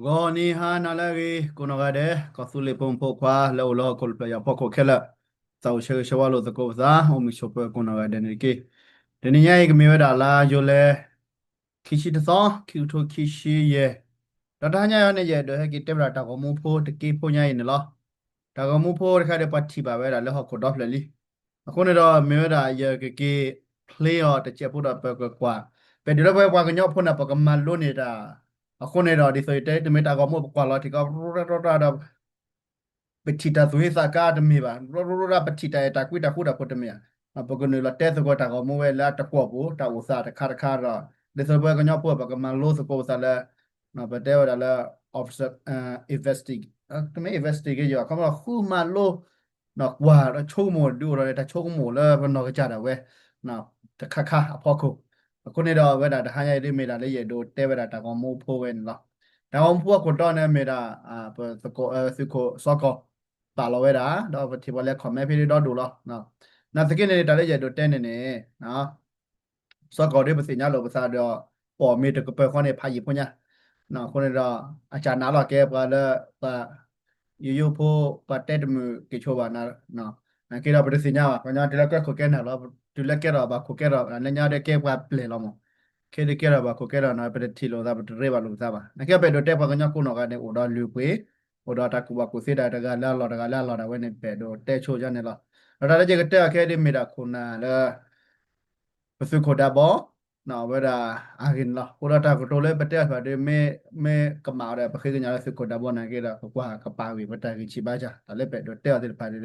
ก็นี่ฮะนั่นแหละกีกูนกาเดก็สุริพงศ์พกว่าแล้วเราคนไปอย่าพกแค่ละเจ้าเชื่อเชื่อว่าเราจะกูซะโอมิชอปกูนกาเดนี่กีเดี๋ยวนี้ยังก็มีเวลาละอยู่เลยคิดที่สองคิวทูคิดชีเย่แล้วถ้าเนี่ยเนี่ยเดี๋ยวให้กิจเต็มระดับของมูฟูตะกี้พูดยังไงเนี่ยล่ะแต่ก็มูฟูแค่เดี๋ยวปัจจิบาเวลาแล้วเขากดดอฟเลยลิအခုနေတော့မြေဒါရကကေ play ော်တချက်ဖို့တော့ပဲကွာပဲဒီလိုပဲကွာကညောဖို့နာပကမန်လို့နေတာအခုနေတော့ဒီဆိုတဲ့တမတာကမို့ကွာလာတိကရရရ petita zuisa ka de mi ba ro ra petita ta kwita khuda ko de mi a bo ko ne la te so ko ta ko mo we la ta ko bo ta u sa ta kha ra de so ba ko nya po ba ka man lo so ko sa la na ba te wa la officer investigate to me investigate yo ka ma khu ma lo na wa ra chou mo du ro ta chou mo la ba no ka cha da we na ta kha a pho ko ko ne do we da ha ya de me da le ye do te we da ta ko mo pho we la ဒါအောင်ဖူကိုတော့နေမေတာစကောစကောစကောပါလောဝဲတာတော့ဒီပေါ်လဲခမဲဖေးတော့ဒူလောနော်နာစကိနေတာလည်းရတော့တဲနေနေနော်စကောတွေပစညာလောပစားတော့ပေါ်မေတကပဲခေါနေဖာကြီးပညာနော်ခုနေတော့အချာနာလောကဲပါလဲပါယူဖို့ပတ်တဲ့မှုကေချိုပါနာနော်ကေတော့ပစညာပါညာတလကခုကဲနာလောတူလက်ကဲတော့ပါခုကဲတော့လည်းညာတဲ့ကဲပါပလေလောမ kede kera ba ko kera na pede thilo da pede reba lu sa ba na ke pe do te pa kanya ko no ga ne o da lu pwe o da ta ku ba ko se da ga la da we ne pe do te cho ja ne la da da je ke te ke de me da ko na la pa su ko da bo na we da a gin la ko da ta ko to le pe te ba de me ka ma da pa ke nya la su ko da bo na ke da ko kwa ka pa wi pa ta ki chi ba ja da le pe do te de pa de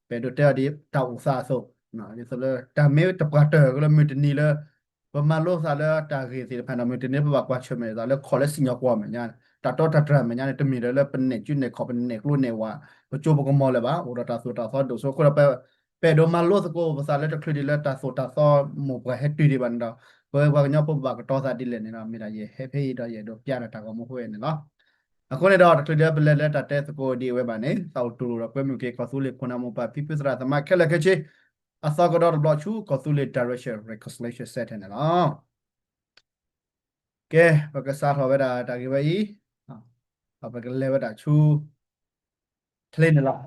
pe do te di ta u sa so na ni so le ta me ta pa te ko le me ni le ပမာလို့စားလဲတာဂေစီဖန်ဒမန်တနေဘဘကွာချမဲစားလဲခေါ်လဲစင်ရကွာမညာတာတော့တတရမညာတမီလဲပနေကျွနေခေါ်ပနေကလို့နေဝါဘချိုးဘကမောလဲပါဟိုတာဆိုတာဆောဒိုဆိုခရပဲဒိုမလို့စကိုစားလဲတခရီလဲတာဆိုတာဆောမောဘဟက်တီဒီဘန်တော့ဘကညပဘကတော့စားဒီလဲနေတော့မိတာရဲ့ဟဲဖေးတော့ရဲ့တော့ပြတာကမဟုတ်ရဲ့နော်အခုနေတော့တခရီပလဲလဲတာတဲ့စကိုဒီဝဲပါနေစောက်တူတော့ကွဲမြူကေခေါ်ဆူလေခုနမပါပိပစရာသမခက်လက်ခချေအစောကတော့ဘလော့ချူခေါ်ဆူလေ direction reconciliation set နေနော် Oke, pakai sar hawe da tagi bai. Apa ke lewe da chu clean lah.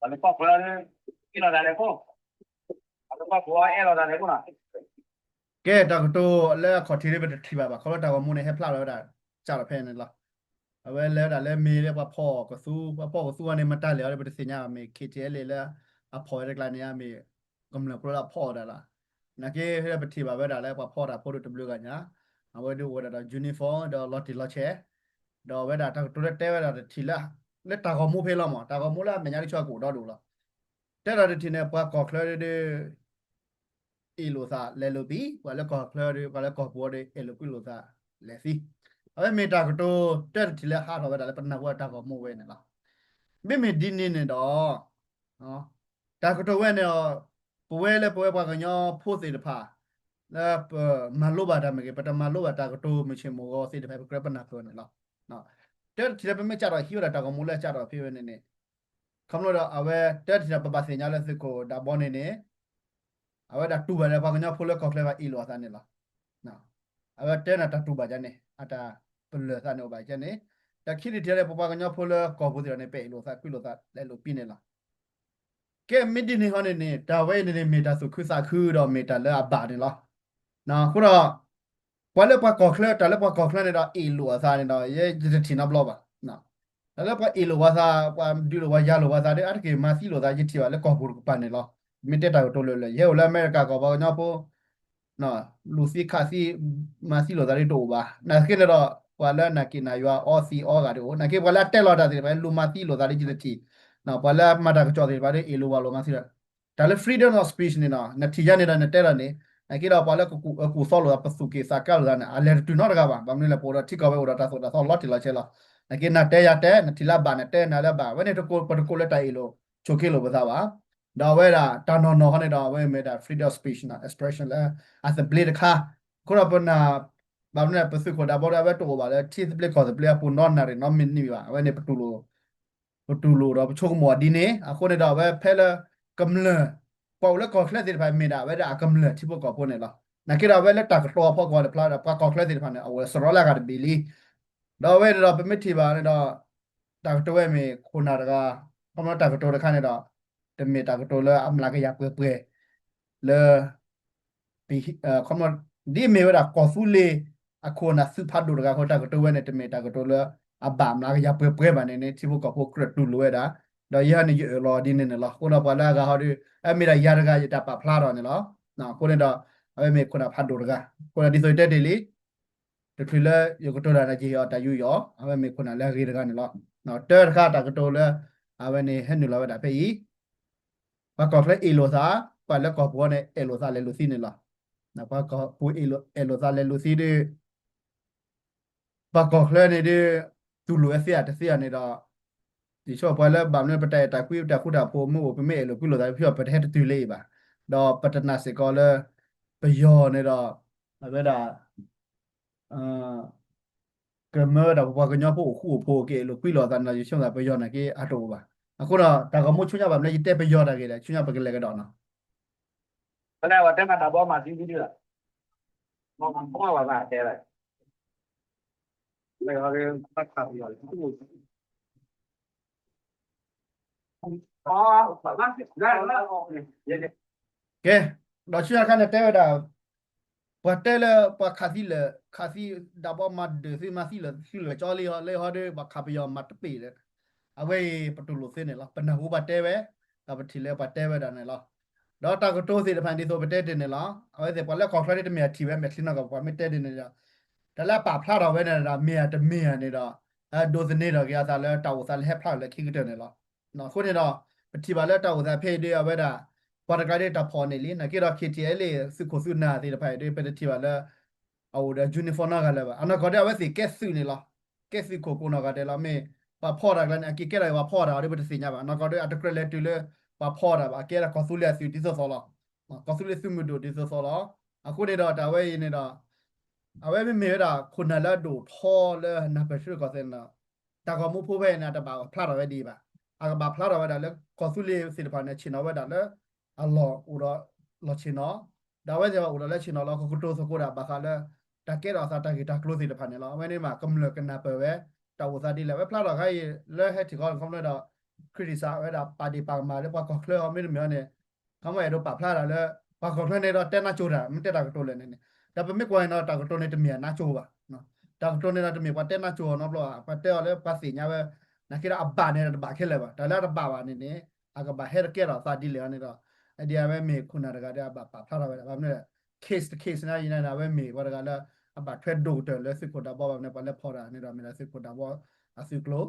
Allora qua quello chi lo dà le po? Allora qua può lo dà le po na. Oke, dak tu le kho thi be thi ba ba. Kho da wa mu ne he phla lo da. Cha la phe ne la. Awe le da le me le pa pho ko su ne ma ta le le be se nya me KTL le a pho de kla ne ya me gam la pro la pho da la. Na ke he be thi ba be da le pa pho da pho do w ka nya. Awe do wa da uniform da lot ti lot che. Da we da ta tu le te we da thi la. Le ta ko mu phe la ma. Ta ko mu la me nya ri chwa ko do do la. တဲ့တာဒီနေပွားကော်ကလရတဲ့အီလိုသာလဲလိုပြီးဘာလဲကော်ကလရဘာလဲကော်ဘော်တဲ့အဲလိုကုလိုသာလဲစီအဲမေတာကတော့တဲ့တီလဲဟာတော့ပဲဒါလဲပနဘွားတာကောမို့ဝဲနေလားမိမိဒီနေနေတော့နော်တာကတော့ဝဲနေတော့ပွဲလဲပွဲပွားကညောဖို့စေတဖာလဲမလိုပါတာမကေပတမလိုပါတာကတော့မချင်မောစေတဖာကရပနာပြောနေလားနော်တဲ့တီလဲပမေကြတော့ဟီရတာကောမို့လဲကြတော့ဖေးဝဲနေနေคำนวณเอาไว้แต่ที่เราประบาดเสียงแล้วสิโกดับบอลเนี่ยเอาไว้ดับตูบาร์แล้วพอกันยาพูดแล้วก็เคลว่าอีโลสันเนี่ยละนะเอาไว้แต่น่ะดับตูบาร์จันเนี่ยอาจจะเป็นเลือดสันเอาไปจันเนี่ยแต่คิดดีเทเลยพอกันยาพูดแล้วก็พูดเดี๋ยวเนี่ยไปอีโลสันคุยโลสันแล้วลูปีเนี่ยละแกไม่ดีนี่เขาเนี่ยดาวเว้เนี่ยเมตาสุคือสักคือดอกเมตาแล้วบาทเนี่ยละนะคุณเราพอแล้วพอก็เคลแต่แล้วพอก็เคลเนี่ยเราอีโลสันเนี่ยเราเย่จะทิ้งนับรอบอ่ะนะ แล้วพออีโลวาซาพอดูโลวายาโลวาซาเดอันเกมาซีโลซาจิติวะแล้วก็บุรุปานเนลอมิเตตาโตโลเลเยโอลอเมริกาก็บ่ญอโปเนาะลูซี่คาซีมาซีโลซาเดโตบานาเกเลดอวาลานากินายัวออซีออกาโดนาเกวาลาเตลอดาเดบลูมาซีโลซาเดจิติเนาะวาลามาดากจอเดบาเดอีโลวาโลมาซีดาแต่ละ freedom of speech นี่เนาะนาทียานี่ดาเนเตลานี่นาเกลอปาละกูซอโลปสุเกซากาลานะอะเลตุนอดกาบาบามนี่ละโปรทิกอเวโอดาตาโซดาซอลอติลาเชลา again na te ya te na thila ba na te na la ba when it ko ko le tai lo choke lo ba sa ba da we da ta no ha ne da we me da freedom of speech na expression la as a blade kha ko ra pa na ba ne pa su ko da bo da ba to ba le thi split ko split pu non na re no min ni ba we ne pa tu lo da chok mo di ne a ko ne da we phe la kam le ပေါ်လက်ကော်ခလက်တဲ့ဖိုင်မီတာပဲဒါကမ္လတ်တိပကောပေါ်နေလား na kira wele tak to po ko le pla da pa ko kle ti phane awe sro la ga bi li do we do permit ti ba ne do tak to we me khuna da ga ko ma tak to da kha ne do te me tak to le am la ga ya pwe pwe le pi ko ma di me wa da ko su le a ko na su pha do da ga ko tak to we ne te me tak to le a ba am la ga ya pwe pwe ba ne ne ti bu ko po kre tu lo da do ya ni lo di ne ne lo ko na pa la ga ha di a me da ya da ga ya ta pa phla do ne lo na ko ne do a me ko na pha do da ga ko na di so te de li တထွေလဲယကတော်ရကြီးရတယူရအဝဲမေခုနလဲရီရကနေလောနော်တဲခါတကတော်လဲအဝဲနေဟဲ့နူလာဝဲတာဖေးဘာကောဖလဲအီလိုသာပါလဲကောဘောနဲ့အီလိုသာလဲလူစီနေလားနော်ဘာကောပူအီလိုသာလဲလူစီဒီဘာကောဖလဲနေတဲ့သူလူအစီအတစီနေတော့ဒီချောပါလဲဗာမနဲ့ပတဲ့တကွေတခုတာပို့မှုပမေလိုပြုလို့တာပြပတဲ့တူလေးပါတော့ပတနာစကောလဲပယောနေတော့အဝဲတာအာ ကမတော့ဘာကညဖို့ခုဖို့ကေလို့ကွီလောတန်နာရှုံးတာပယောနာကေအတော့ပါအခုတော့ဒါကမို့ချွညပါမလဲတက်ပယောတာကေလေချွညပကလေးကတော့နော် ဘယ်နဲ့ဝတ်တဲ့မှာတော့မှာစီးပြီးလားမောင်မောင်ပါတဲ့လိုက်လေဟာရပတ်ခါပြီးတော့အော်ဘာလဲလာရေ ကဲတော့ချွညခနဲ့တဲတာပတ်တဲလပခါစီဒါဘောမတ်စီမစီလစီလချောလီလေဟာဒေဘခါပယောမတ်ပေလေအဝေးပတူလို့စင်းနေလားပနဟူပတ်တဲပဲဒါပတိလေပတ်တဲပဲဒါနေလားတော့တာကတိုးစီတဖန်ဒီဆိုပတဲတင်နေလားအဝေးစပလက်ကော်ဖရက်တမြေတီပဲမက်လင်းတော့ကမတဲတင်နေကြဒါလည်းပါဖလာတော့ပဲနေတာမြေတမင်းနေတော့ဒိုစနေတော့ကြာသာလဲတောက်သာလဲဖလာလဲခိကတဲ့နေလားနော်ခုနေတော့ပတိပါလဲတောက်သာဖေးတွေပဲဒါပါရကတဲ့တဖော်နေလေနကေတော့ KTL စုခုစုနာတဲ့ဖိုင်တွေပတိပါလဲအော်ဒါယူနီဖောင်းနာကလည်းပါအနာကတဲ့ဝဲစီကက်စုနေလားကက်စုကိုနာကတဲ့လားမေပါဖော်တာကလည်းအကိကဲရပါဖော်တာတွေပတိစညာပါအနာကတဲ့အတကရက်တူလဲပါဖော်တာပါကဲရကွန်ဆူလီယာစီဒီဆိုလားကွန်ဆူလီစုမှုတို့ဒီဆိုလားအခုနေတော့ဒါဝဲနေတော့အဝဲမေတာခုနလာတို့ဖော်လဲနာပရှိကတဲ့နာတာကမှုဖို့ပဲနာတပါဖလာတော့ပဲဒီပါအကဘာဖလာတော့ပဲဒါလဲကွန်ဆူလီစီတပါနဲ့ချင်တော့ပဲဒါလဲအလောဥတော့လောချင်တော့ဒါဝဲကြပါဥတော့လဲချင်တော့လောကတိုးစကိုတာဘာခါလဲတကဲတော့စာတကီတာကလို့စီတဖာနေလောအမဲနေမှာကမ္လကနာပဲတာဝစားဒီလဲပဲဖလာတော့ခိုင်လဲဟက်တီကောကွန်လဲတော့ခရီစာဝဲတာပါတီပါမာလဲပါကောကလဲအမဲနေမြောနေကမ္မရတော့ပါဖလာတာလဲပါကောကလဲနေတော့တဲနာချိုတာမတက်တာကတိုးလဲနေဒါပေမဲ့ကွာနော်တာကတိုးနေတမြေနာချိုပါနော်တာကတိုးနေတာတမြေပါတဲနာချိုနော်ဘလောပါတဲလဲပါစီညာပဲနာကိရအဘာနေတာဘာခဲလဲပါဒါလာတော့ပါပါနေနေအကဘာဟဲကဲတော့စာဒီလဲနေတော့အဒီအမဲမေခုနာတကတဲ့ဘာဖလာတော့ပဲဘာမလဲ case the case နာရင်နာပဲမေဘာကလာအဘထွက်ဒိုတယ်လဲစစ်ကိုတာဘောနဲ့ပါလဲဖော်တာနေတော့မြေစစ်ကိုတာဘောအစစ်ကလို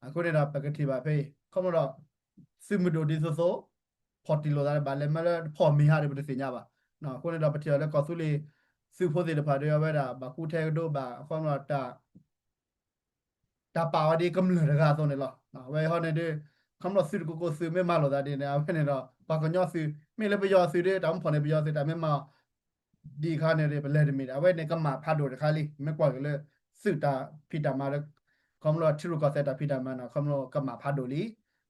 အခုနေတာပကတိပါဖေးခမတော့စစ်မဒိုဒီဆိုဖော်တီလိုတာဘာလဲမလဲဖော်မီဟာတယ်ဘယ်စညာပါနော်ခုနေတာပတိလဲကောဆူလီစစ်ဖို့တဲ့ဖာတွေရပဲတာဘာကူထဲတို့ဘာအဖော်တော့တာပါဝဒီကမ္လရကတော့နေလားနော်ဝဲဟောနေတဲ့ခမတော့စစ်ကိုစစ်မဲမလို့တာဒီနေအဖေနေတော့ဘာကညောစစ်မဲလည်းပြောစစ်တဲ့တောင်ဖော်နေပြောစစ်တာမဲမဒီခါနေတယ်ဘလဲတမီအဝဲနေကမှာဖတ်တော့တခါလေးမကွာကလေးစစ်တာဖိတာမှာကမလို့ထီရကဆက်တာဖိတာမှာနော်ကမလို့ကမှာဖတ်တော့လီ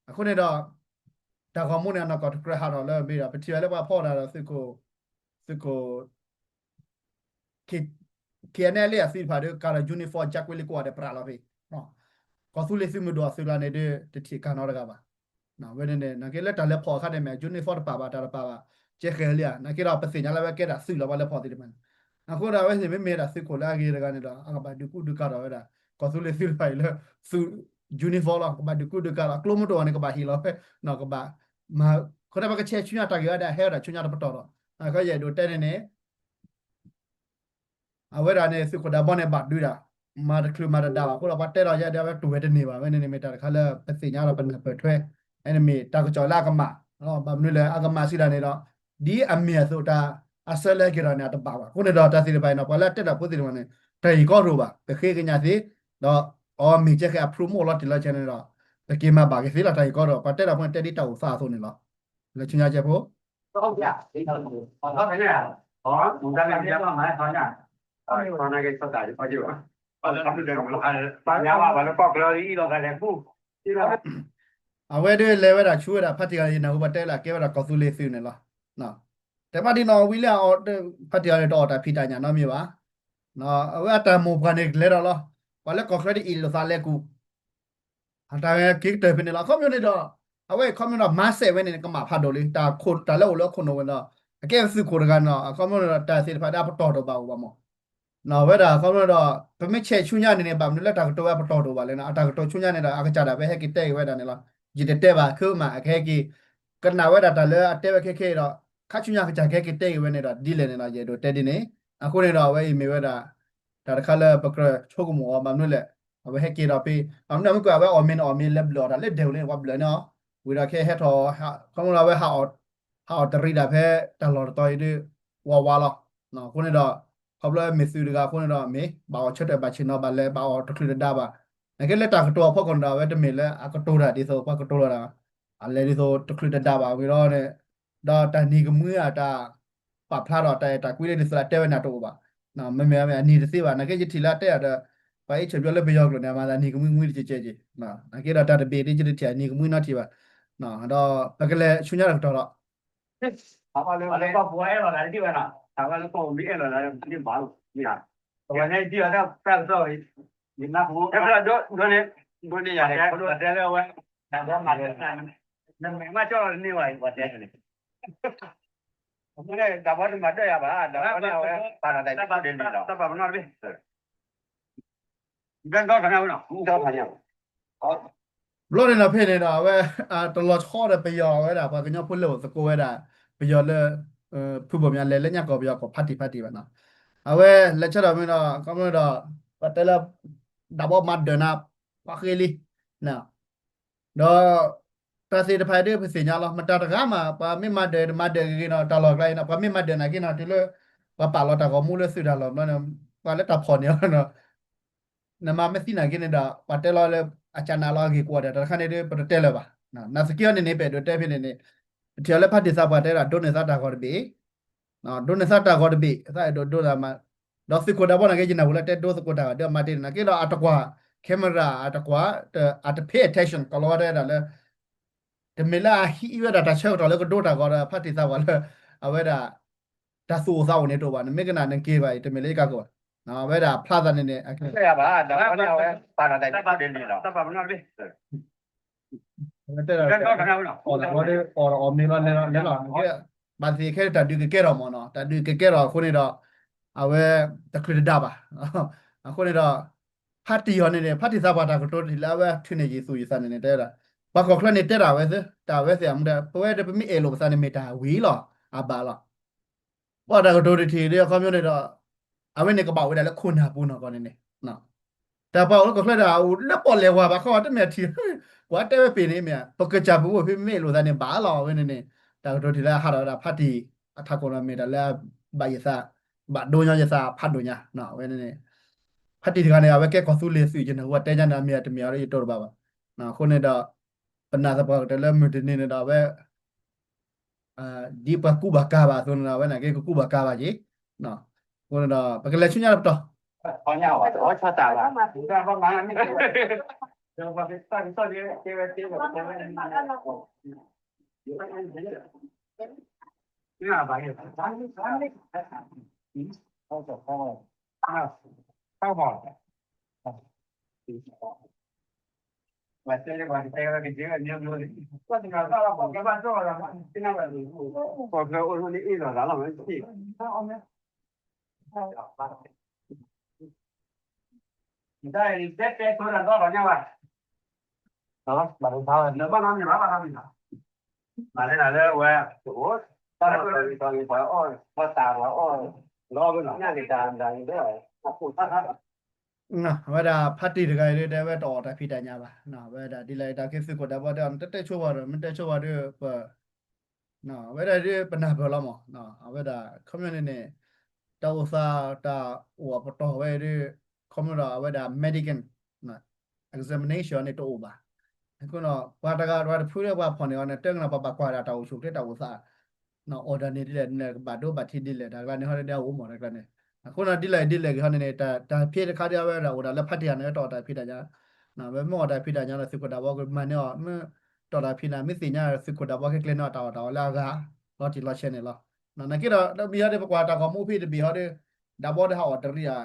အခုနေတော့တာကမုန်နော်ကတကရဟာတော့လဲမေးတာပတိရလဲပါဖော်တာတော့စစ်ကိုKNL အစီဖာတဲ့ကာယူနီဖောချက်ကွေးလေးကိုရတဲ့ပရာလာဖေးနော်ကောဆူလေးစစ်မတော်ဆူလာနေတဲ့တတိကနော်တကပါနော်ဝဲနေနကေလက်တလည်းဖော်ခတ်နေမယ်ယူနီဖောပါပါတာပါပါကျက်ခဲလျာနကေတော့ပစင်ညာလည်းပဲကဲတာစုလာပါလည်းဖော်တယ်manအခုတော့ဝဲနေမေတာစစ်ကိုလာကြီးရကနေတော့အကဘာဒုကုဒုကတော့ဝဲတာကောဆူလေးစစ်ဖိုင်လဲစုယူနီဖောလောက်ဘာဒုကုဒုကတော့ကလိုမတော်နေကဘာဟီလောပဲနော်ကဘာမခရဘကချက်ချွညာတကရတဲ့ဟဲတာချွညာတော့ပတော်တော့အခါရတို့တဲ့နေအဝဲတာနဲ့စစ်ကိုဒါဘောနဲ့ဘာဒူတာမာတကလမာဒါပါကိုတော့ပတ်တဲ့တော့ရတဲ့ပဲတူဝဲတဲ့နေပါပဲနေမေတာခါလဲပစင်ညာတော့ပနပဲထွဲအဲ့နေမေတာကကြော်လာကမနော်ဘာမလို့လဲအကမရှိတာနေတော့ဒီအမေဆိုတာအစလဲကြရနေတော့ပါပါခုနေတော့တစီပိုင်းတော့ဘာလဲတက်တာပို့တယ်မနဲ့တိုင်ကောတော့ပါတခေကညာစီတော့အော်မိချက်က promote လို့တလာချင်နေတော့တကေမှာပါကေစီလာတိုင်ကောတော့ပတ်တက်တာဖွင့်တက်တိတောက်စားဆိုနေတော့လက်ချင်ရချက်ဖို့ ဟုတ်ပြဒီတော့ဟောတော့ခဏရဟောဘုံကလည်းပြောမှာဟောညာဟောနာကိစ္စတာဟောကြည့်ပါဟောတော့တယ်မလို့ပါရပါဘာလို့ပေါက်ကလေးတော့ကလည်းဘူးဒီတော့အဝဲတွေလဲဝဲတာချူရတာဖတ်တီကလေးနော်ဘာတဲလာကဲဝဲတာကောဆူလေးစီနေလားနော် แต่มาที่นอวิลเลียออพัทยาเนี่ยต่อแต่พี่ตาญาน้อมีวะเนาะเอาไว้แต่หมู่กันอีกเลยเหรอวันแล้วก็เคยได้อินโลซาเลกูอันแต่กิ๊กเตอร์เป็นละคอมมูนิตี้เอาไว้คอมมูนิตี้มาเซเว่นเนี่ยก็มาพัดโดเลยแต่คนแต่แล้วแล้วคนโน้นเนาะแค่ซื้อคนกันเนาะคอมมูนิตี้แต่สิพัดได้ปตอดบ้าว่ามั้ง now whether come no permit che chunya ne ba mne ta to ba to do ba le na ta to chunya ne da aga cha da be he ki te we da ne la ji te ba khu ma akhe ki kana whether ta le te we ke do kha chunya ka cha ke ki te we ne da di le ne la je do te di ne a ko ne do we me we da ta kha le ba kra chu ko mo ba mne le we he ki do pe am na mu ka we o min le blo da le de le wa blo no we da ke he to ha come no we ha ta ri da phe ta lo to yi wa lo no ko ne do เขาเลยมิสูริกาคนเราเมบ่าวชุดแบบชินอบัลเล่บ่าวทุกทีได้บ่าในก็เลยตากตัวพวกคนเราเวทมิลเลยอากตัวระดิโซพวกตัวระอะไรดิโซทุกทีได้บ่าวิโรเนี่ยดอตานี่ก็มือตาปรับพลาดแต่ตาคุยเรื่องนี้สุดเทวนาตัวบ่านะไม่นี่สิบ่านักจิตที่ละเตะแต่ไปเฉยๆเลยไปยอกเลยเนี่ยมาตานี่ก็มือเจ๊นะนักเก็ตตาเบรที่จิตที่นี่ก็มือนัดที่บ่านะดอแล้วก็เลยชุนยาตัวละ 好吧，那个不挨了，来地方了，台湾的高没了，来你忙，你看，我那地方那办事，你那不，哎，不是，你呀，我这个我，我买的，那没嘛叫另外我这里，我们这打包的嘛这样吧，打包的我把它在这边了，这边那边，你看高看见没有？你高看见没？好。လို့နေတော့ဖြစ်နေတော့ပဲတော်တော်ချောတဲ့ပယောပဲဒါဘာကညဖုလို့စကိုပဲဒါပယောလေဖုပေါ်များလဲလက်ညက်ကောပယောကောဖတ်တီပဲနော်အဝဲလက်ချက်တော့မင်းတော့ကောင်းလို့တော့ပတ်တယ်လားဒါဘောမတ်ဒနာပါခေလီနော်တော့တစီတဖိုင်တဲ့ပစီညာလောမတတကမှာပါမိမတ်တယ်ကိနော်တလောကလိုက်နော်ပါမိမတ်တယ်နာကိနော်ဒီလိုပါလောတာကောမူလို့ဆွတာလောနော်ပါလက်တာဖော်နေနော် nama mesti na gini da patelo le achana lo gi ko da khane de patelo ba na sikio ne pe do te phi ne tiale phati sa pa te da do ne sa ta ko be na do ne sa ta ko be sa do da ma do sikko da bo na ge jina bu le te do sikko da de ma te na ke do atakwa camera atakwa at pay attention ko lo da le de me la hi we da ta cheu da le ko do da ko da phati sa wa le a we da da su sa ne to ba ne me kana ne ke ba de me le ka koနော်ဘယ်ဒါဖလာတဲ့နေ这样吧，打包的我把它在这边了，这边那边，တဲ့你看高看见没有？အော်တော့အော်မီလာနေနေလာကဲဘာစီခဲတတူကဲတော့မနော်တတူကဲတော့ခုနေတော့အဝဲတခရဒပါအခုနေတော့ဖတ်တီရနေဖတ်တီစားပါတာကတော့ဒီလာဝဲထွနေကြီးဆိုရစနေနေတဲ့တာဘာကောခလနေတဲ့တာဝဲစတာဝဲစရမတဲ့ပွဲတပမိအေလိုစနေမီတာဝီလောအပါလောဘာတာကတော့ဒီတီရခမျိုးနေတော့အဝဲနေကပါဝဲတယ်လခုနာပူနော်ကောနေနေနော်แต่พอแล้วก็คลาดเอาแล้วปอเลยว่าบาเขาว่าแต่แม่ทีว่าแต่ไปนี่แม่ปกจับบ่พี่ไม่รู้ซะเนี่ยบาหรอเว้ยนี่แต่ก็ทีละหาดาพัดที่อัฐกรเมดแล้วบายซะบาโดญญะซะพัดโดญญะเนาะเว้ยนี่พัดที่กันเนี่ยเอาไว้แก้ก็สู้เลยสู้จังว่าแต่จังนะเมียตเมียอะไรตัวบ่าวเนาะคนเนี่ยดอปนาสะปอกแต่แล้วมื้อนี้เนี่ยดอเว้ยดีปะกูบากาบาซุนนะเว้ยนะเกกูบากาบาจิเนาะคนเนี่ยดอปะกะเลชุญญะตอ好鸟啊，我操打了，你看帮忙你，就把这到底这个这个，你看把这，好走好，太好了，我这个给这个你有没有？我这个到了我给办做了，现在我说你一个咱们去，你再多点多少年吧？啊，把这他能帮他们拿他们拿，拿我当你哦，我打哦，老不那里打你这，နော်ဝဲဒါဖတ်တီတကယ်လေးတဲဝဲတော်တာဖိတညာပါနော်ဝဲဒါဒီလိုက်တာကိစ္စကိုဒါဘောတဲ့တက်ချိုးပါတော့မတက်ချိုးပါတော့နော်ဝဲဒါဒီပနာဘလမောနော်ဝဲဒါ community တောစာတာဟိုပတော်ဝဲဒီ community ဝဲဒါ medical နော် examination နဲ့တော့ပါအခုတော့ဘာတကားတော့ဖူးရပါဖော်နေအောင်တက်ငါပါကွာတာတောက်ရှုတဲ့တောက်စာနော် order နေတယ်ဘာတော့ဘာတိတယ်ဒါကနေဟောတဲ့ဟိုမော်တယ်ကနေအခုတော့ဒီလိုက်ခါနေတာဖြစ်တဲ့ခါတည်းပဲတော့ဒါလက်ဖတ်တရားနဲ့တော်တာဖြစ်တာကြနော်ဘယ်မော်တာဖြစ်တာကြတော့စကွတာဘောကမန်နော်တော်တာဖြစ်တာမသိညာစကွတာဘောကကလင်းတော့တော်လာကတော့တီလောချင်နေလော နော်နကိတော့ဘီဟာတဲ့ကွာတာကမှုဖိတဲ့ဘီဟာတဲ့ဒါဘောတဲ့ဟာတရီယာ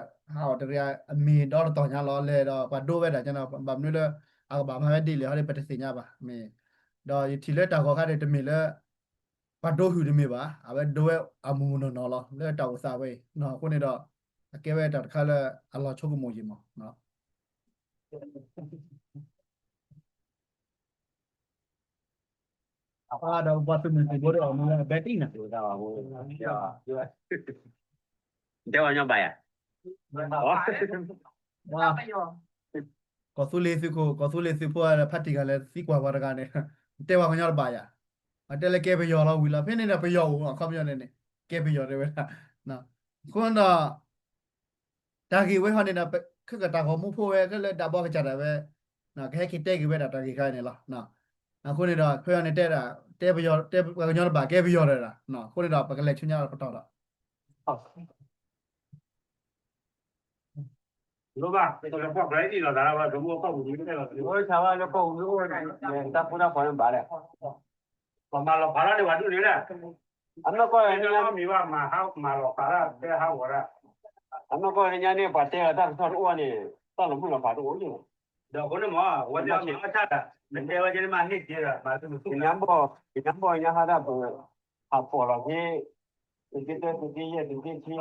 အမီတော့တော့ညာလောလဲတော့ဘာဒိုဝဲတာကျွန်တော်ဘာမျိုးလဲဘာမှမဒီလေဟာတဲ့ပတစညာပါမင်းတော့ဒီလက်တာခေါ်ခတဲ့တမီလဲဘာဒိုဟူဒီမီပါအဘဒိုဝဲအမူနော်လောလဲတောက်စားပဲနော်ခုနေတော့အကဲဝဲတာတခါလဲအလောချုပ်ကမိုးကြီးမနော်တော့ဘာသူမျိုးဘောတော့မလဲဘက်တီနာ ပြောတာဟိုပြောတဲ့ဝါညပါရဟော ဝါကောဆူလေးစုဖို့ဖတ်တီကလည်းစီကွာပါတကနေတဲဝါခညောပါရအတဲလည်းကဲပယောတော့ဝီလာဖင်းနေပယောအခါပြောနေနေကဲပယောတယ်ဝဲနော်ခွန်းတော့တာဂီဝဲဟောနေတာခက်ကတာကောမှုဖို့ဝဲကလည်းတာဘောကကြတာပဲနော်ခဲခိတဲ့ကြီးပဲတာဂီခိုင်းနေလားနော်အခုနေတော့ခွေရနေတဲ့တာတဲပယောတဲညောပါကဲပယောတယ်လားနော်ခုနေတော့ပကလက်ချွညာတော့တော့ လို့ပါတော်တော်ပေါ့ဘယ်ဒီတော့ဒါတော့ဘုံဘောပေါ့ဘူးဒီလိုတော့ဒီဟိုဆာဝါတော့ပေါ့လို့တာပူတာပေါ်ပါလေဘာမှလောပါလာတယ်ဝါတူလေလားအမကောရနေလားမိဘမှာဟောက်မှာလောပါလာတဲ့ဟောက်ဝရအမကောရနေနေပါတဲ့တာဆောက်ဦးနေတောက်လို့မလားပါတော့ဦးလို့တော့ခုနကဝတ်တယ်အချတာမတဲဝကျမဟစ်ကြတာပါသူညံပေါ်ညာဟာတာပေါ်အပေါ်လာကြီးဒီတဲ့ဒီရဲ့ဒီချင်းဒီ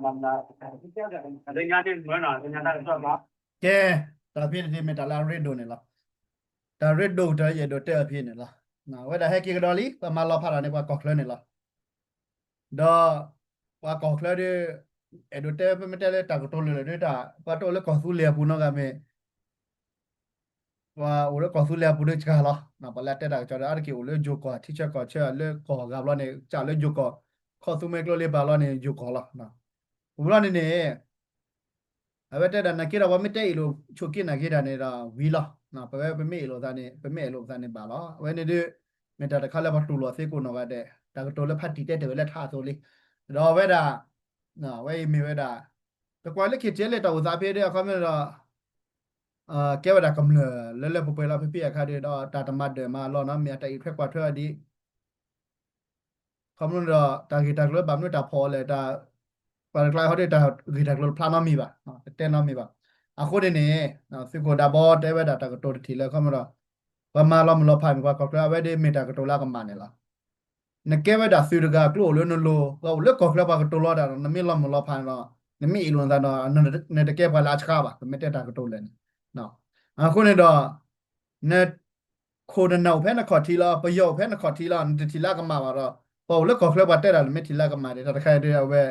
မန္နာအညာတဲ့မနာအညာတာတော့ပါ ကဲဒါဖြစ်နေမြတာလာရစ်ဒိုနေလားဒါရစ်ဒိုတရဒိုတဲဖြစ်နေလားနော်ဝဲဒါဟဲကီကတော်လီပမာလောဖာရနေကွာကော့ကလနေလားတော့ကွာကော့ကလတဲ့အဲ့ဒိုတဲပမတဲလေတာကတိုလေလေတာပတ်တိုလေကောဆူလေပူနောကမေဝါအိုလေကောဆူလေပူတဲ့ချာလားနော်ပလက်တဲ့တာကြော်အားကီအိုလေဂျိုကောတီချက်ကောချဲလေကောကဘလနေချာလေဂျိုကောခေါ်သူမဲကလိုလေပါလောနေဂျိုကောလားနော်ဘလနေနေအဘတဲ့တာနကိရဝမတဲလို့ချိုကိနကိရနေတာဝီလားနော်ပမေလို့သားနေပမေလို့သားနေပါလားဝဲနေတဲ့မေတ္တာတခါလည်းမတူလို့သေကိုနော်ကတဲ့တာကတိုလည်းဖတ်တီတဲ့တယ်လည်းထားဆိုလေတော့ဝဲတာနော်ဝဲမေဝဲတာတကွာလက်ခေကျဲလက်တော့ဇာပြေတဲ့အခါမျိုးတော့ကဲဝဒါကမ္လလဲပပလာပြအခါတဲ့တော့တာတမတ်တယ်မလောနော်မြတ်တိုင်ထွက်ကွာထွက်ဒီခမလို့တော့တာဂီတာကလည်းဘာမျိုးတာဖော်လဲတာပါကလာဟိုတဲ့တာဂီတာကလည်းဖလာမမီပါတဲနော်မီပါအခုနေနေနော်စစ်ကိုဒါဘောတဲဝဲတာတာကတိုတီလဲခမတော့ဘာမှလောမလောဖိုင်ကွာကောကလာဝဲဒီမီတာကတိုလာကမနေလားနကဲဝဲတာစီရကကလိုလိုနိုလိုကောလက်ကောကလာပါကတိုလာတာနမီလောမလောဖိုင်တော့နမီအလွန်သားတော့နတကဲပါလာချခါပါမတက်တာကတိုလဲနော်အခုနေတော့နခိုဒနောက်ဖဲနခေါ်တီလာပယောဖဲနခေါ်တီလာနတီလာကမှာပါတော့ပေါ်လက်ကောကလာပါတက်တာမတီလာကမှာတဲ့တခါတည်းဝဲ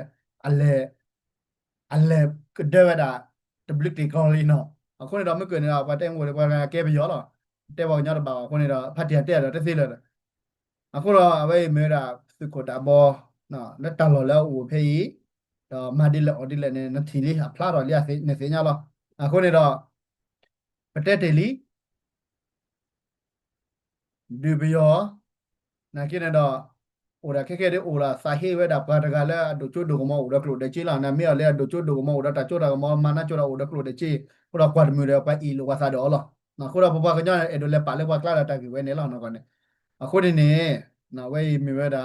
အလဲကဒဝဒါတဘလစ်တီကောလီနော်အခုနေတော့မကွနေတော့ဘာတဲ့ငိုလေဘာကဲပယောတော့တဲ့ဘောညတော့ပါခုနေတော့ဖတ်တရတဲ့တော့တစ်စီလဲအခုတော့အဝေးမဲတာစကိုတာဘောနော်လက်တလော်လဲဦးဖေးတော့မာဒီလက်အော်ဒီလက်နဲ့နတီလေးဟာဖလာတော့လျက်နေစညလောအခုနေတော့ပတက်တယ်လီဒီဘယောနာကိနေတော့โอราแค่ๆได้โอราสาเหตุเวดาปาตกาแล้วดโจดกมอโอดกโลเดจิลานะเมอแล้วดโจดกมอโอดตาโจดกมอมานะโจดโอดกโลเดจิโอรากวาดมือเดปาอีโลวาซาดอลนะโคราปปะกะญาเอโดเลปาเลปากลาตากิเวเนลนะกะเนအခုနေနေနော်ဝဲမိဝဲတာ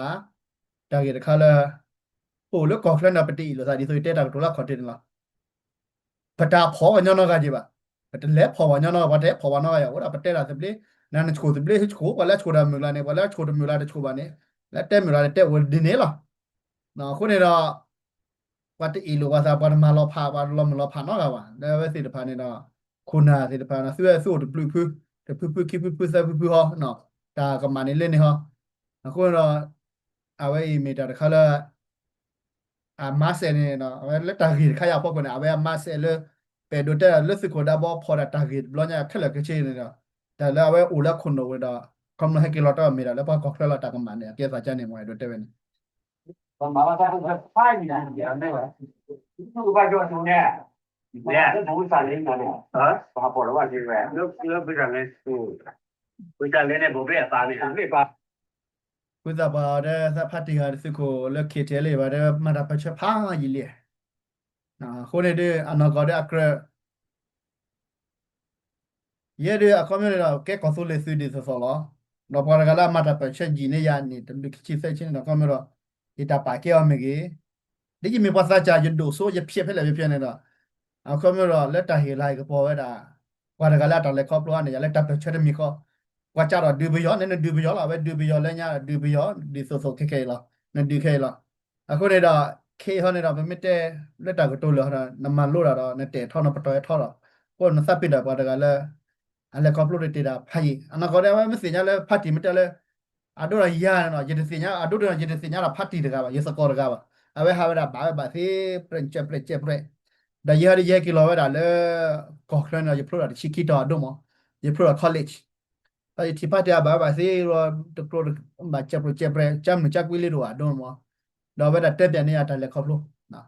တာကြီးတခါလဲပို့လို့ကော်ဖလန်နာပတိလို့စာဒီဆိုတဲတာတို့လာခေါ်တင်လားပတာဖောဝညနောကကြီးပါပတလဲဖောဝညနောဘာတဲ့ဖောဝနောရဟိုတာပတဲတာစပလီနာနချိုစပလီဟချိုဘာလဲချိုဒါမြူလာနေဘာလဲချိုဒမြူလာတချိုပါနေလက်တဲမြူလာတဲ့ဝဒီနေလားနော်ခုနေတော့ပတ်တီလိုဝါစာပါမလောဖာပါလောမလောဖာနော်ကပါဒါပဲစိတဖာနေတော့ခုနာစိတဖာနာဆွဲဆိုတပလူဖူတပူပူကိပူပူစပူပူဟောနော်ဒါကမနေlênနေဟောအခုတော့အဝဲမီတာတခါလဲမဆယ်နေနော်အဝဲလက်တာကြီးခါရပေါ့ကနေအဝဲမဆယ်လဲပေဒိုတဲလက်စကိုဒါဘောဖော်တာကြီးဘလောညာခက်လက်ခချေနေတော့ဒါလည်းအဝဲအိုလက်ခွန်တော့ဝဲတော့ကမ္မဟက်ကီလော်တာမီတာလည်းပေါ့ကောက်ခလက်တာကမနေအကေစာချနေမွေဒိုတဲပဲနေ ဘာမှမသာဘူးဖိုင်နေတာဒီအနေပဲသူဘာကြောသူနဲ့ဒီကဘူးစားလေးနေတယ်ဟမ်ဘာပေါ်တော့ဒီပဲလို့ပြကြလဲသူပြကြလဲနဲ့ဘုပဲအသားနဲ့လေပါ ကုသပါတဲ့သဖတ်တီဟာစကိုလက်ခေတဲလေးပါတဲ့မတာပချက်ဖာကြီးလေနော်ခုနေတဲ့အနာဂတ်အခရရဲတဲ့အကောမျိုးတော့ကဲကောဆိုလေစုဒီဆိုလောတော့ပါကလာမတာပချက်ကြီးနေရနေတဘိချစ်ဆက်ချင်းတော့ကောမျိုးတော့伊达巴给我们个，你就没把啥家就多说就撇撇来撇那个，啊，后面了，来打黑来个包的，我那个来打来靠不完的，来打不出的米靠，我家了丢不要，那丢不要了，喂丢不要了呀，丢不要，你说说开了，那丢开了，啊，后来的开后来的没得，来打个多了的，那么多了，那得套那不多套了，我那啥别的，我那个来。ale koplo de tida phayi ana ko de ma sinya le phati mete le ado ra ya no je de sinya ado de je de sinya la phati de ga ba ye ko de ga ba awe ha ba ba se pre pre da ye ye kilo wa da le ko kran na je pro da chi ki to ado mo je pro college ai ti pa da ba se ro de pro ba che pre cham no cha kwi le do ado mo do ba da te pian ne ya da le koplo na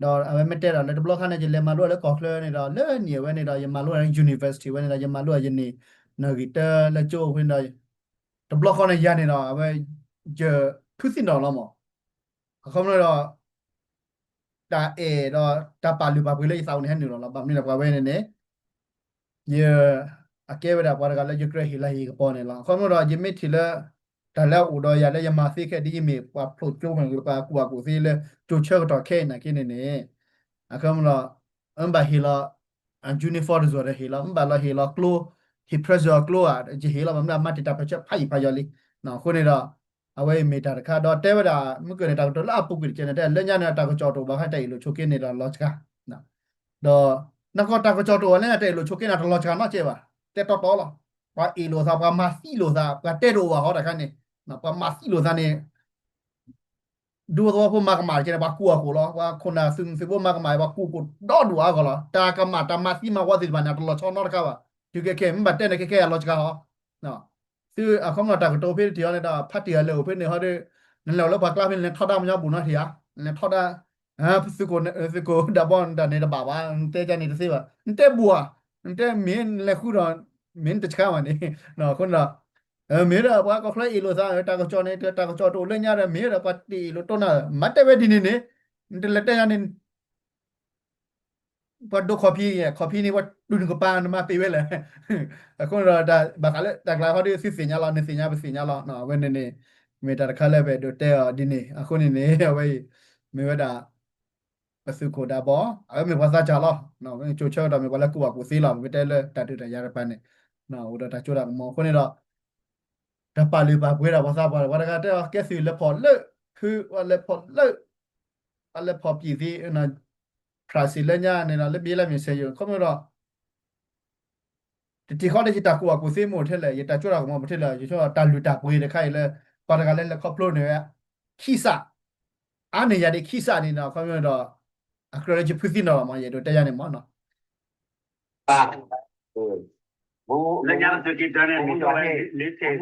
တော့အမေတက်တော့လေဘလော့ခါနေကြလေမလို့လေကော်ကလနေတော့လေနေဝဲနေတော့ယမလို့ university ဝဲနေတော့ယမလို့ယနေနော်ဂီတာလေချိုးဝင်တော့တဘလော့ခါနေရနေတော့အမေကျသူစင်တော့လားမအခုမလို့တော့တာအေတော့တပါလူပါပွေလေးစောင်းနေဟန်နေတော့လားဗမင်းလည်းကွာဝဲနေနေယအကဲဝဲတာပွားကလည်းယကရဟီလာဟီကပေါ်နေလားအခုမလို့တော့ယမစ်ထီလာဒါလည်းဥတော်ရလည်းယမသိခဲ့ဒီယမေပွားဖလို့ကျုံးဝင်ကပါကူကူစီလေကျိုးချတော့ခဲနေကိနေနေ akamla amba hila an uniform zo re hila amba la hila klo hi pressure klo a je hila bamna mati ta pacha phai pa yali na khone da awai meter kha do te wada mu ke ta to la pu ki chen de lenya na ta ko chaw to ba kha tai lo chokin ne da logic na do na ko ta ko chaw to le tai lo chokin na logic na che ba te to lo pa e lo sa pa ma si lo sa pa te do wa ho da kha ne na pa ma si lo sa ne ดูตัวพวกมากมายเจนว่ากูอะกูเหรอว่าคนน่ะซึ่งพวกมากมายว่ากูดอดูอะก็เหรอตากมาตามาที่มาว่าสิบันนะตลอดช่องนอดเขาอะอยู่แค่มันบัดเต้นแค่ลอจิกเหรอเนาะซึ่งอะเขามาตากตัวเพื่อที่อะไรต่อพัดที่อะไรเพื่อนเนี่ยเขาได้นั่นแล้วพอกล้าเพื่อนเนี่ยทอดได้มันจะบุญนะทีอะเนี่ยทอดได้สึกโกดับบอนดันเนี่ยบ่าวว่าเต้จันนี่สิวะเต้บัวเต้เมียนเลยคู่รอนเมียนตะช้ามันนี่เนาะคนละ मेरा apa kau fly ilo sa ta ko chone ta ko choto le nya mera patti ilo to na matte be dini ne inte lette ya ne paddo copy ni wat dun ko pan ma pe wele ko da bakale ta kla ho de si sinya la ne sinya la no we ne me ta khala be do te dini ko ni ne we me wa da ပစုကိုဒါဘောအဲ့မေဘာသာချလာနော်ချိုချောဒါမေဘာလကူကူစီလာမေတဲလေတတူတရရပန်နေနော်ဟိုဒါချိုဒါမောခုနေတော့တပါလူပါပွေးတာဘာသာပါဘာတကတဲ့ကဲစီလက်ဖို့လက်คือว่าလက်ဖို့လက်အလက်ဖို့ပြည်စီနော်ခရာစီလညာနေနော်လက်ပြေးလက်မြင်စေရခုမတော့တီခေါ်တဲ့တာကူကူစီမို့ထဲလေရတာချိုဒါကမောမထဲလေရချိုတာလူတာပွေးတဲ့ခိုင်လေပါတကလည်းလက်ခေါပလို့နေရခိစအနေရတဲ့ခိစနေနော်ခုမတော့ acknowledge ဖြစ်နေတော့မှရတော့တရားနေမှာနော် à ừ bố lấy nhà tôi kịp cho nên bố cho nên lý thế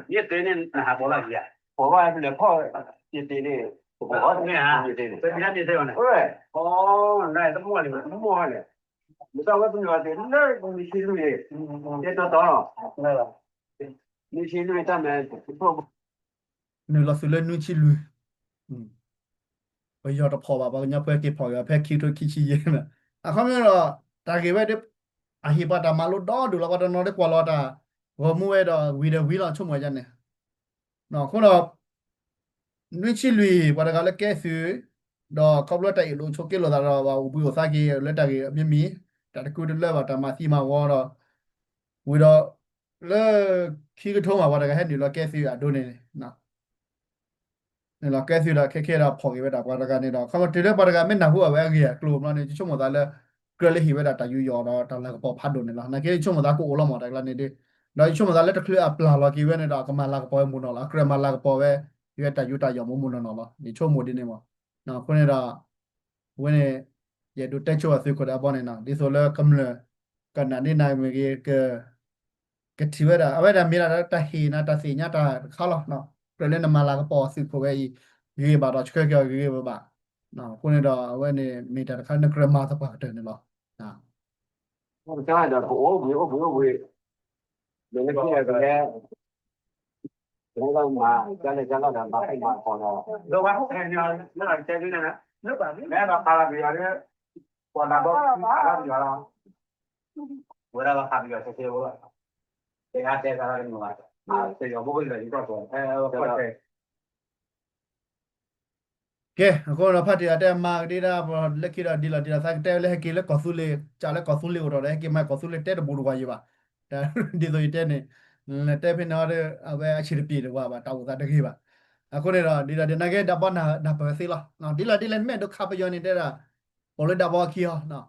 nhất thế nên là bố là gì à bố là phải làพ่อnhiệt thế này bố nghe à nhiệt thế này tôi biết nhiệt thế này ôi này tôi mua này người ta có tôi nói thế nơi cũng đi xin lui thế nó đó này là đi xin lui ta mà nên là sự lên nuôi chi lui bây giờ đó phò bà nhớ phải kịp phò phải kêu tôi chi gì mà à không nhớ là ta kêu vậy đấy à hi bà ta malu đó đủ là bà ta nói đấy qua lo ta vừa mua đó vì là chung mọi dân này nó không là nuôi chi lui bà ta gọi là cái sự đó không là tại lúc chốt cái lo ta là vào buổi sáng kia lấy ta cái miếng mì ta cứ được lấy bà ta mà xí mà vào đó vì đó lấy khi cái thô mà bà ta cái hết điều là cái sự à đồ này nè nên là cái gì là cái là phò cái về đặt vào cái này đó không có tiền vào cái mình nào hùa về cái club nó này chung một cái là cái là hiểu về đặt tại yêu đó đó là cái bỏ phát đồ này là này cái chung một cái cũng ổn mà cái này đi đó chung một cái là cái là cái về này đó cái mà là cái bỏ mua nó là cái mà là cái bỏ về cái tại yêu tại yêu mua nó là đi chung một đi này mà nó cái này là cái này giờ đồ tết cho sự cái đó bọn này nè đi số là cầm là cái này này mấy cái thứ về đó ở đây mình là ta hi na ta si nhá ta khó lắm nó rồi lên mà là cái bỏ sự của cái gì bà đó chơi cái bà nó cô này đó cái này mình đã khai nó grammar tập hợp được nữa à cái là bố mình cái kia cái chúng ta mà cái là đảm bảo cái mà còn đâu bác hay nhờ nó là chơi cái này nè nước bạn mẹ nó pha là bây giờ đấy còn là có pha là bây giờ đâu bữa đó pha bây giờ sẽ tiêu rồi cái ăn chơi ra là nhiều mà à thì giờ bố bây giờ chúng ta còn ok ကဲအခုတော့ဖတ်တယ်တဲ့မာဒေတာလက်ခိရဒီလာစာတဲလဲကေလဲကောဆူလေချာလဲကောဆူလေတော့လဲကေမကောဆူလေတဲ့ဘူရဝါရေးပါဒါဒီဆိုတဲ့နေတဲ့ဖိနော်တဲ့အပဲအချီပြေတော့ပါတောက်စားတခေပါအခုနေတော့ဒီနာကေဒါပေါ်နာပစီလာနော်ဒီလာမဲ့တော့ခပ်ပြောနေတဲ့တာဘောလဲဒါဘောခီယောနော်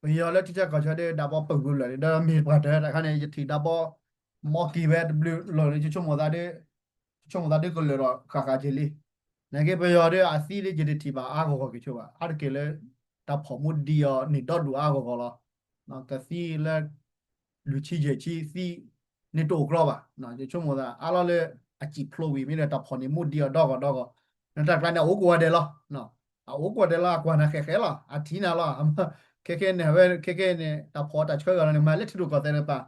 ဘယ်ရောလဲတိကျကောချတဲ့ဒါဘောပုတ်ဘူးလေဒါမြေပါတယ်ခါနေယတိဒါဘောမော်ကီဘဲဘလူလော်ချုံမောသားတဲ့ချုံမောသားတဲ့ကိုလေတော့ခါချီလီနိုင်ငံပယောတဲ့အစီလေးကြတဲ့တီပါအားကောကိချိုပါအားကလေးတပ်ဖို့မှုဒီယောနေတော့ဒူအားကောလောနော်ကစီလက်လူချီချီစီနေတော့ကြောပါနော်ချိုမောသာအားလောလေအချီဖလိုဝီမီတပ်ဖို့နေမှုဒီယောတော့နေတာကလည်းအိုကွာတယ်လောနော်အိုကွာတယ်လားကွာနာခဲလားအတီနာလားခဲနေပဲခဲနေတပ်ဖို့တာချွဲကလည်းမလက်ထူကောတဲ့ပါ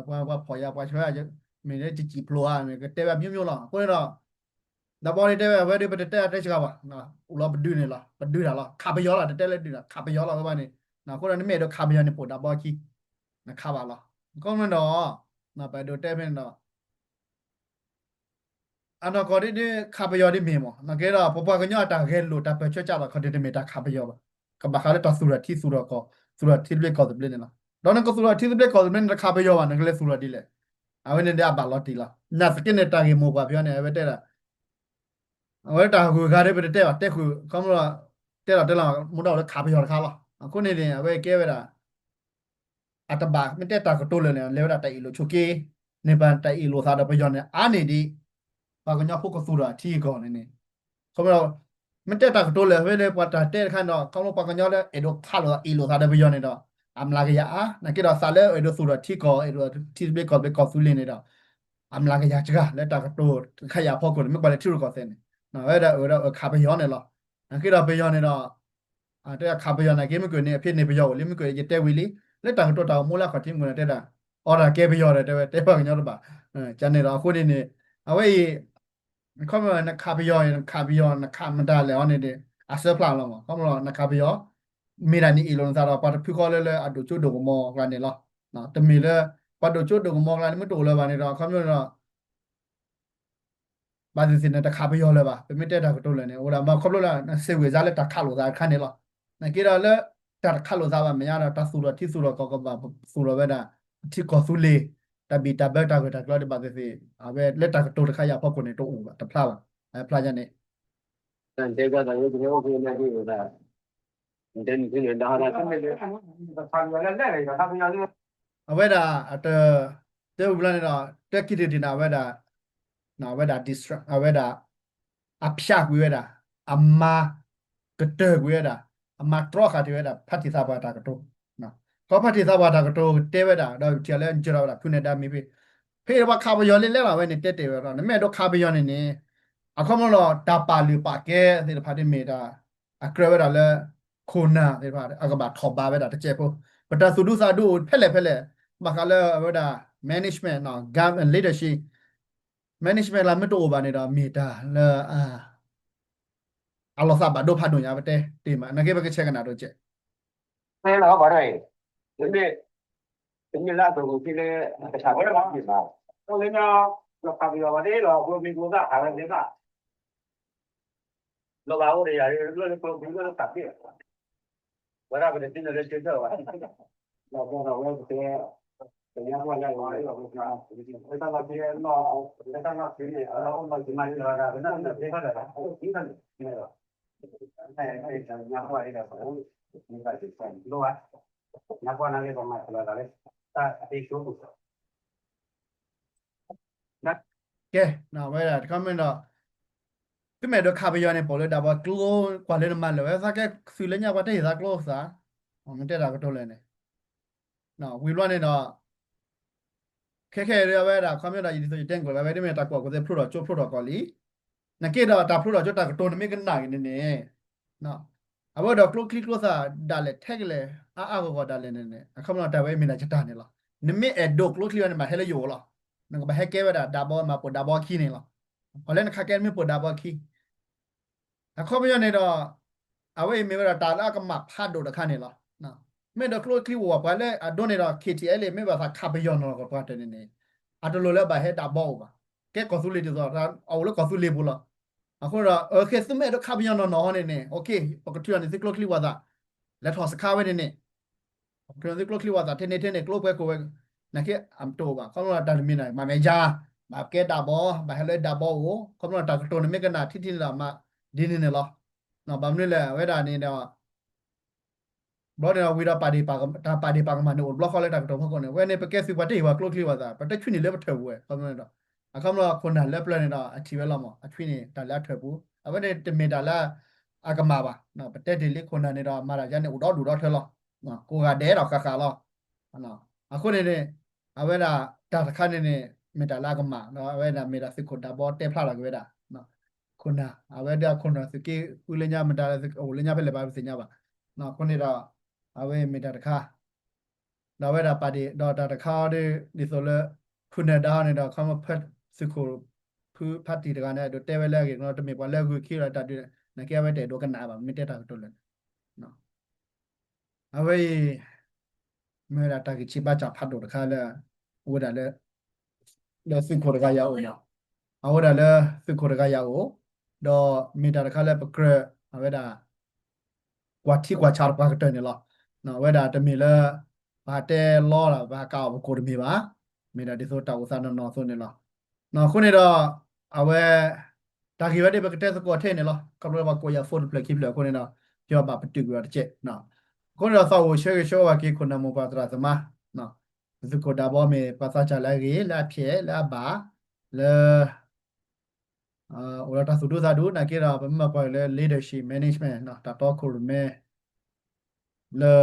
ကွာဖော်ရပွားချွဲရမင်းလည်းချီဖလိုအားနေကတဲ့မျိုးလားကိုတော့ဒါပေါ်နေတဲ့ဝဲဒီပတဲ့တဲ့ချကပါနော်ဦးလောဘဒူနေလားဘဒူရလားခါပယောလားတဲ့လက်ဒူလားခါပယောလားဘာနေနော်ကိုရနေမဲ့တော့ခါပယောနေပို့ဒါပေါ်ကြီးနခါပါလားကောင်းမတော့နော်ပဲတော့တဲ့ဖင်တော့အနော်ကိုဒီခါပယောဒီမေမေနော်ကဲတော့ပပကညတာခဲလို့တပ်ပဲချွတ်ကြတော့ခတဲ့မေတာခါပယောပါကဘာခါလဲတော့ဆူရတီဆူရကောဆူရတီလက်ကောတဲ့ပလင်းနော်တော့နကဆူရတီလက်ကောတဲ့ပလင်းခါပယောပါနကလဲဆူရတီလေအဝနေတဲ့အပါလော်တီလားညစကင်းနေတာကေမောပါပြောနေပဲတဲ့တာဝဲတာကူခါတဲ့ပြတဲ့တက်ခုကောင်းမလားတက်လာမတော့ခါပြောခါလားအခုနေတယ်ဝဲကဲဝဲတာအတဘာမတက်တာကတိုးလဲလဲဝဲတာတိုင်လို့ချိုကေနေပန်တိုင်လို့သာတော့ပြောနေအာနေဒီဘာကညဖို့ကဆူတာထီကောနေနေကောင်းမလားမတက်တာကတိုးလဲဝဲလေပတ်တာတဲ့ခါတော့ကောင်းလို့ပါကညလဲအဲ့တော့ခါလို့လို့သာတော့ပြောနေတော့အမလာကရအာနကေတော့ဆာလဲအဲ့တော့ဆူတာထီကောအဲ့တော့ထီဘက်ကောဆူလင်းနေတော့အမလာကရချကလက်တာကတိုးခရဖို့ကိုမပါလေထီကောဆဲနေနော်အဲ့ဒါခါပယောနေလားခေတော့ပယောနေတော့တဲ့ခါပယောနေကေမကွနေအဖြစ်နေပယောလိမကွရတဲ့ဝီလီလက်တာတော့တောင်မိုးလာခတိငွေတဲ့တာအော်ဒါကေပယောတဲ့ပါညောတော့ပါကျန်နေတော့အခုနေနေအဝဲခေါမနခါပယောခါပယောနခါမတာလေအော်နေတဲ့အဆပ်ဖလာလောခေါမလောနခါပယောမေရာနီအီလွန်စားတော့ပါတဖိခေါ်လဲအတူချို့ဒုံမောကနေလောနော်တမီလဲပါတူချို့ဒုံမောကနေမတူလဲပါနေတော့ခေါမလောဘာဒီစင်တခါပယောလဲပါပမတက်တာကတော့လဲနေဟိုလာမခေါပလို့လားစေဝေစားလဲတခါလို့စားခါနေလားနကေရလဲတခါလို့စားပါမရတော့တဆူတော့တိဆူတော့ကောပါဆူတော့ပဲတာတိကောဆူလေတဘီတဘက်တာကတကလောဒီပါစေအဘဲလက်တာကတော့တခါရပေါ့ကိုနေတော့ဦးပါတဖလားပါဖလားကြနေ但这个咱有这个我可以来这个的，你这你这人当然他们这他原来来了一个，他们家这个အဝဲတာတဲ့ဘလနေတော့တက်ကိတိနာဝဲတာနော်ဝဲတာ distract ဝဲတာအဖျက်ကွေးတာအမကတဲ့ကွေးတာအမတော့ခါတဲ့တာဖတ်တိသဘာတာကတော့နော်ကောဖတ်တိသဘာတာကတော့တဲဝဲတာတော့ကျလဲကြတော့တာခုနေတာမိဖေးဘာခါပယောလေးလဲပါပဲနေတက်တယ်တော့နမဲတော့ခါပယောနေအခုမလို့တာပါလူပါကဲဒီဖတ်တိမေတာအခရဝဲတာလဲခိုနာဒီဖတ်အကဘာထောပါပဲတာတကျဖို့ပတဆူဒုစာဒုဖက်လဲမကလဲဝဲတာ management နော် gam and leadership management လာမတော့ဘာနေတာမေတာလဲအလောစာဘာဒိုဖတ်တော့ရပါတဲ့ဒီမှာငါကေဘကချက်ကနာတော့ချက် 没那个玩意儿，人家那都是这个啥玩意儿嘛？到人家要看不了我这了，我没工作，还能啥？老板我这也是，我打的，我那不得现在在接受啊？老公呢，我也不得。人家我家有那个不是啊，我到那边那，我到那群里，然后我去买那个，那别看了，我别看那个，人家过来一个，你看就算，懂吧？人家过那个干嘛去了？那里，得修不少。ကဲနော်ဝဲတာကမင်းတော့ပြမဲ့တော့ခါပယောနေပေါ်လို့ဒါပါကလိုကွာလေမလောစားကဆူလညာပါတဲ့စားကလိုစားမတက်တာကတော့လဲနေနော်ဝီလွန်နေတော့ခဲရဝဲတာခမရတာဒီဆိုတန်ကိုပဲဒီမဲ့တာကောကိုတဲ့ဖလိုတော့ချိုးဖလိုတော့ကောလီနကေတော့တာဖလိုတော့ချို့တာကတော့နမေကနာနေနေနော်အဘောတော့ကလိုကလီကလိုစားဒါလေထက်ကလေအာကောဒါလေနေအခမလို့တာပဲမင်းလာချက်တာနေလားနမေအဒိုကလိုကလီနေမှာဟဲလေယောလားနကဘဟဲကဲဝဲတာဒါဘောမှာပေါ်ဒါဘောခီနေလားဟောလဲနခကဲမပေါ်ဒါဘောခီအခုမရနေတော့အဝေးမေတာတာလာကမဖတ်တော့တခါနေလားနော်မေတော့ကလိုကလီဝဘာလဲအဒိုနေတော့ KTL မေဘာခါပယောနော်ကောပတ်နေနေအတလိုလဲဘာဟဲတာဘောပါကဲကောဆူလီတော့အော်လဲကောဆူလီဘူးလား အခုတော့โอเคစမဲတော့ခပ်ပြန်တော့နော်နေโอเคပကတိရနေစကလကလီဝါဒလက်ထော်စကားဝဲနေကရစကလကလီဝါဒတဲ့ကလပဲကိုပဲနကေအမ်တိုပါခေါတော့တာမီနိုင်မမေဂျာဘာကဲတာဘောဘာဟဲလဲတာဘောကိုခေါတော့တာကတိုနမေကနာထိလာမဒီနေလောနော်ဘာမလဲဝဲတာနေတော့ဘောတယ်ဝီရာပါတီပါကတာပါတီပါကမနိုဘလော့ခေါ်လိုက်တာတော့ဖကောနေဝဲနေပကဲစီပါတီဝါကလကလီဝါဒပတက်ချွနေလဲမထဘူးခေါတော့အခမတော့ခွန်တာလက်ပလနေတော့အချီပဲလောက်မအချွနေတာလက်ထွက်ဘူးအဝဲနေတမီတာလာအကမာပါနော်ပတက်တယ်လေခွန်တာနေတော့မာရာရနေဥတော့ဒူတော့ထဲလောနော်ကိုကတဲတော့ခါလောနော်အခုနေအဝဲတာတာတခါနေမေတာလာကမာနော်အဝဲတာမေတာစစ်ခွန်တာဘောတဲဖလာလာကြွေးတာနော်ခွန်တာအဝဲတာခွန်တာစကေဦးလညာမတာဟိုလညာပဲလေပါစညာပါနော်ခုနေတော့အဝဲမေတာတခါတော့ဝဲတာပါတီတော့တာတခါဒီဆိုလဲခွန်တာနေတော့ခမဖတ်စစ်ခိုဖူဖတ်တီတကနေတော့တဲဝဲလဲကေနော်တမေပွားလဲကူခိရတာတူနကေဝဲတဲတော့ကနာပါမေတဲတာတော့လဲနော်အဝဲမေတာတာကချိပါချဖတ်တော့တခါလဲဝဲတာလဲစစ်ခိုကရအောင်နော်အဝဲတာလဲစစ်ခိုကရအောင်တော့မေတာတခါလဲပကရအဝဲတာกว่าที่กว่าชาร์ปากเตne lo no weda te me la ba te lo la ba ka ko de me ba me da de so ta usa no so ne lo no khu ne do awe ta ki wede ba te so ko the ne lo ka lo ba ko ya phone play keep le ko ne do pyo ba pa tu ga de che no ko ne do so wo share show wa ki ko na mo ba tra sama no su ko da bo me pa sa cha la ge la phye la ba le ဝရတာစုဒုသာဒုနာကေရာဘမပေါ်လေ leadership management နော်တာတော့ခုရမဲလေ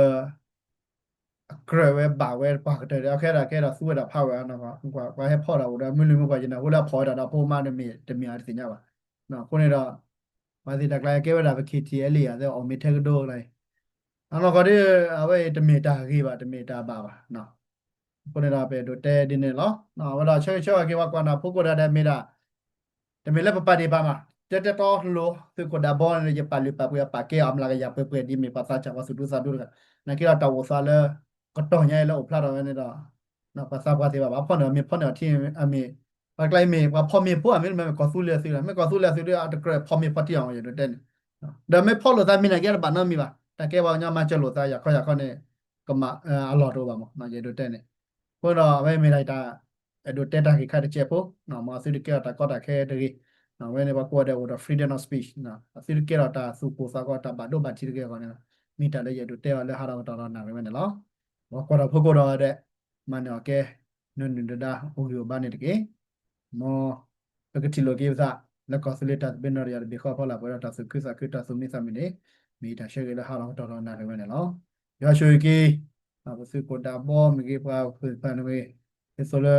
ကရဝဲဘာဝဲပါကတဲ့ခဲတာစုဝဲတာဖောက်ရနော်ကွာကွာဟဲဖောက်တာဟိုဒါမလွေမကွာကျင်တာဟိုလာဖော်တာတော့ပုံမှန်နေတမီအားတင်ကြပါနော်ခုနေတော့ဘာစီတကလိုက်ကေဝဲတာပဲ KTL ရတဲ့အော်မီထက်တော့လိုက်နော်ကောဒီအဝဲတမီတာခေးပါတမီတာပါနော်ခုနေတော့ပဲတို့တဲဒီနေလောနော်ဝဒါချေချေကေဝကွာနာဖုကိုတဲ့မေတာแต่ไม่เล่นปะปะดีป่ะมาจะต่อโลคือกดดับบอลเลยจะปาลิปะปุยปะเกอามลากยาเปื่อยๆดีมีภาษาจากว่าสุดซาดุกันนั่นคือเราตาวซาเลก็ต่อใหญ่แล้วพลาดเอาไว้ในดอกนะภาษาปาติว่าพ่อเนี่ยมีพ่อเนี่ยที่มีปากไกลมีว่าพ่อมีพวกไม่ก็สู้เรือสิไม่ก็สู้เรือสิเรืออาจจะเกิดพ่อมีพอที่เอาอยู่ด้วยเด่นเดี๋ยวไม่พ่อหลุดตามีไหนแกบ้านนั้นมีป่ะแต่แกว่าเนี่ยมาจะหลุดตาอยากเขาเนี่ยก็มาอร่อยรู้ป่ะมั้งนะอยู่ด้วยเด่นเนี่ยพวกเราไม่มีอะไรตาดูเต้ตาขี้ขาดเจ็บปุ๊บเนาะมาซื้อที่เกี่ยวตาก็ตาแค่ตะกี้ now whenever ko de order freedom of speech na asir ke rata su ko sa ko ta ba do ba thir ke ko na mi ta le ye do te le ha ra ta na me ne lo wa ko ra pho ko ro de man no ke no no da o yo ba ne de ke mo pe ke ti lo ke sa le ko su le ta ben no ya de ko pho la ko ta su ku ta su mi sa mi ne mi ta she ke le ha ra ta na me ne lo ya shu ke a su ko da bo mi ke pa pa no ke so le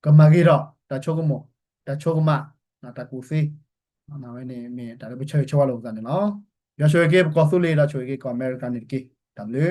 ka ma ke ro ta cho ko mo ta cho ko ma နာတကူစီနာဝဲနေမြေဒါလည်းပဲချေချောလို့ဇာနေနော်ရရွှေကေကောဆူလေးတော့ချွေကေကောအမေရိကန်နေကေ W